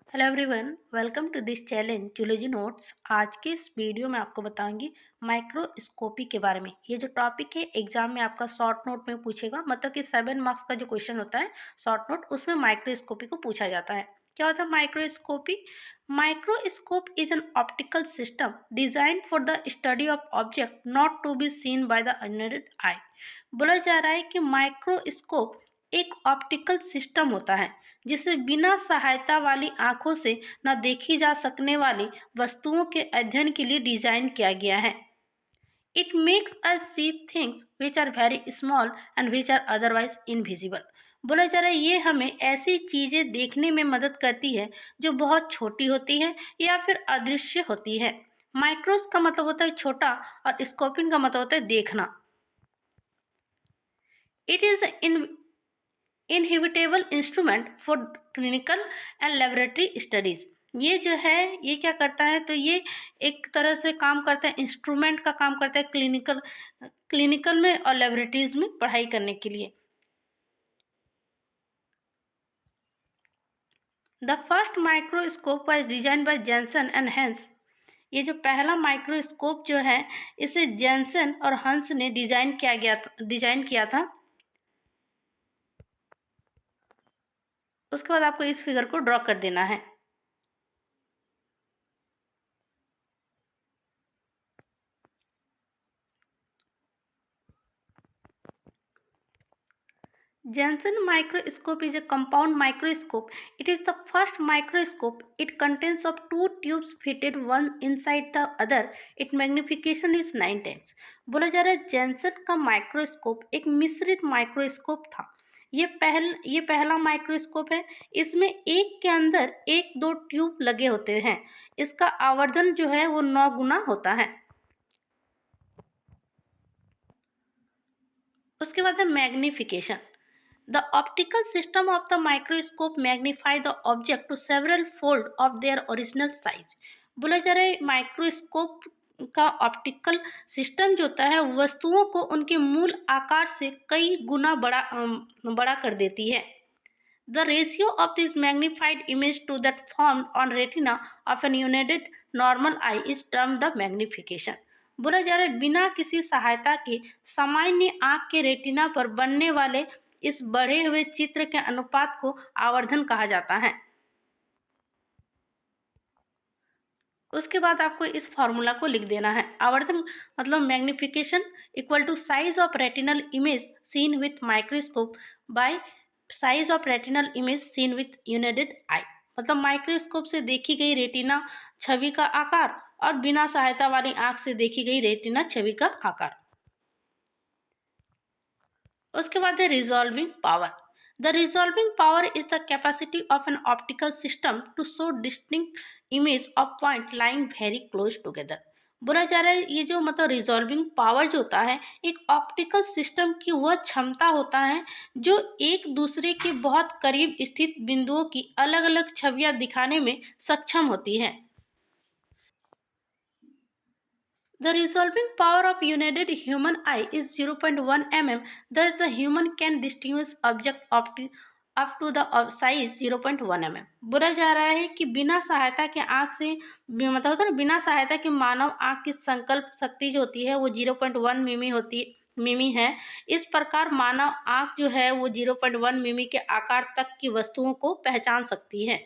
Hello everyone, welcome to this challenge zoology notes. आज के इस वीडियो में आपको बताऊंगी माइक्रोस्कोपी के बारे में। ये जो टॉपिक है एग्जाम में आपका शॉर्ट नोट में पूछेगा, मतलब कि 7 मार्क्स का जो क्वेश्चन होता है शॉर्ट नोट, उसमें माइक्रोस्कोपी को पूछा जाता है। क्या होता है microscopy? Microscope is an optical system design for the study of object not to be seen by the unaided eye. बोला जा रहा है कि माइक्रोस्कोप एक ऑप्टिकल सिस्टम होता है जिसे बिना सहायता वाली आंखों से न देखी जा सकने वाली वस्तुओं के अध्ययन के लिए डिजाइन किया गया है। It makes us see things which are very small and which are otherwise invisible. बोला जा रहा है ये हमें ऐसी चीजें देखने में मदद करती है जो बहुत छोटी होती है या फिर अदृश्य होती है। माइक्रोस का मतलब होता है छोटा और स्कोपिंग का मतलब होता है देखना। It is inevitable instrument for clinical and laboratory studies. ये जो है ये क्या करता है, तो ये एक तरह से काम करता है, इंस्ट्रूमेंट का काम करता है क्लिनिकल में और लेबोरेटरीज में पढ़ाई करने के लिए। The first microscope was design by Janssen and Hans. ये जो पहला माइक्रोस्कोप जो है इसे जेंसन और हंस ने डिजाइन किया था। उसके बाद आपको इस फिगर को ड्रॉ कर देना है। Janssen microscope is a compound microscope. It is the first microscope. It contains of two tubes fitted one inside the other. Its magnification is 9 times. बोला जा रहा है जेंसन का माइक्रोस्कोप एक मिश्रित माइक्रोस्कोप था। ये पहला माइक्रोस्कोप है। इसमें एक के अंदर एक दो ट्यूब लगे होते हैं। इसका आवर्धन जो है वो 9 गुना होता है। उसके बाद है magnification. The optical system of the microscope magnify the object to several fold of their original size. बोला जा रहा है माइक्रोस्कोप का ऑप्टिकल सिस्टम जो होता है वस्तुओं को उनके मूल आकार से कई गुना बड़ा कर देती है। The ratio of this magnified image to that formed on retina of an unaided normal eye is termed the magnification. बोला जा रहा है बिना किसी सहायता के सामान्य आंख के रेटिना पर बनने वाले इस बढ़े हुए चित्र के अनुपात को आवर्धन कहा जाता है। उसके बाद आपको इस फॉर्मूला को लिख देना है। आवर्धन मतलब magnification equal to size of retinal image seen with microscope by size of retinal image seen with united eye. मतलब माइक्रोस्कोप से देखी गई रेटिना छवि का आकार और बिना सहायता वाली आंख से देखी गई रेटिना छवि का आकार। उसके बाद है resolving power. The resolving power is the capacity of an optical system to show distinct image of point lying very close together. बोला जा रहा है ये जो मतलब रिजॉल्विंग पावर जो होता है एक ऑप्टिकल सिस्टम की वह क्षमता होता है जो एक दूसरे के बहुत करीब स्थित बिंदुओं की अलग अलग छवियां दिखाने में सक्षम होती है। The resolving power of unaided human eye is 0.1 mm. Thus, the human can distinguish object up to the size 0.1 mm. बोला जा रहा है कि बिना सहायता के आंख से मतलब होता है ना, बिना सहायता के मानव आंख की संकल्प शक्ति जो होती है वो 0.1 मिमी है। इस प्रकार मानव आंख जो है वो 0.1 मिमी के आकार तक की वस्तुओं को पहचान सकती है।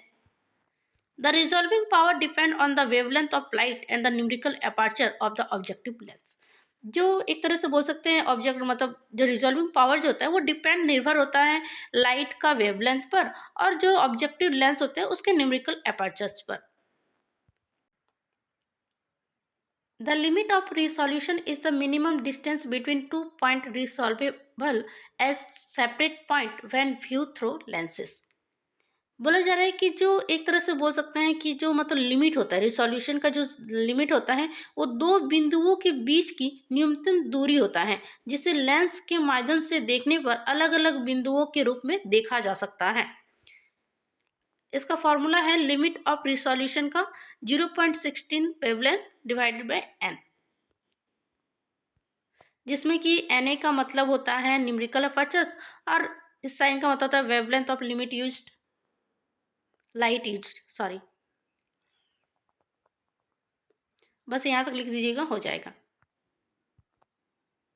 The resolving power depend on the wavelength of light and the numerical aperture of the objective lens. जो एक तरह से बोल सकते हैं ऑब्जेक्ट मतलब जो रिजॉल्विंग पावर जो होता है वो निर्भर होता है लाइट का वेवलेंथ पर और जो ऑब्जेक्टिव लेंस होते हैं उसके न्यूमेरिकल एपर्चर्स पर। The limit of resolution is the minimum distance between two points resolvable as separate point when viewed through lenses. बोला जा रहा है कि जो एक तरह से बोल सकते हैं कि जो मतलब लिमिट होता है रिसोल्यूशन का जो लिमिट होता है वो दो बिंदुओं के बीच की न्यूनतम दूरी होता है जिसे लेंस के माध्यम से देखने पर अलग अलग बिंदुओं के रूप में देखा जा सकता है। इसका फॉर्मूला है लिमिट ऑफ रिसोल्यूशन का 0.16 वेवलेंथ डिवाइडेड बाय एन, जिसमें कि एन का मतलब होता है न्यूमेरिकल अपर्चर्स और इस साइन का मतलब होता है wavelength of limit used. Light eat, sorry, बस यहाँ तक लिख दीजिएगा, हो जाएगा।